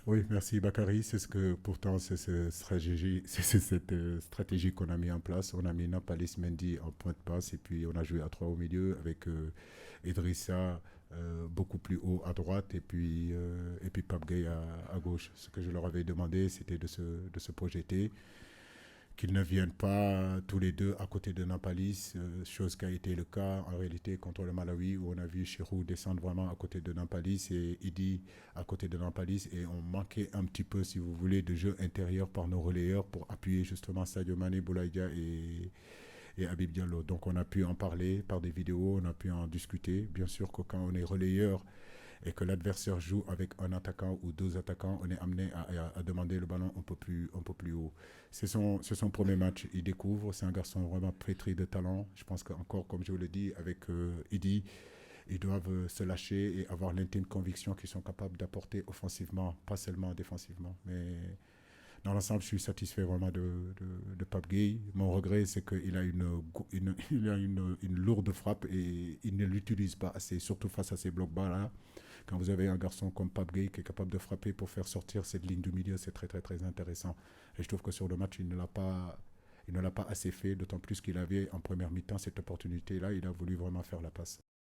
Oui, merci Bakary. C'est ce que pourtant c'est cette stratégie qu'on a mis en place. On a mis Nampalis Mendy en point de passe et puis on a joué à trois au milieu avec Idrissa beaucoup plus haut à droite et puis Pape Gueye à gauche. Ce que je leur avais demandé, c'était de se projeter, qu'ils ne viennent pas tous les deux à côté de Nampalis, chose qui a été le cas en réalité contre le Malawi où on a vu Chirou descendre vraiment à côté de Nampalis et Idi à côté de Nampalis et on manquait un petit peu, si vous voulez, de jeu intérieur par nos relayeurs pour appuyer justement Sadio Mané, Boulaïdia et Habib Diallo. Donc on a pu en parler par des vidéos, on a pu en discuter. Bien sûr que quand on est relayeur et que l'adversaire joue avec un attaquant ou deux attaquants, on est amené à demander le ballon un peu plus haut. C'est son premier match, il découvre, c'est un garçon vraiment pétri de talent. Je pense qu'encore, comme je vous l'ai dit, avec Idi, ils doivent se lâcher et avoir l'intime conviction qu'ils sont capables d'apporter offensivement, pas seulement défensivement. Mais dans l'ensemble, je suis satisfait vraiment de Pape Gueye. Mon regret, c'est qu'il a il a une lourde frappe et il ne l'utilise pas assez, surtout face à ces blocs bas là. Quand vous avez un garçon comme Pape Gay qui est capable de frapper pour faire sortir cette ligne du milieu, c'est très très très intéressant. Et je trouve que sur le match, il ne l'a pas assez fait, d'autant plus qu'il avait en première mi-temps cette opportunité-là, il a voulu vraiment faire la passe.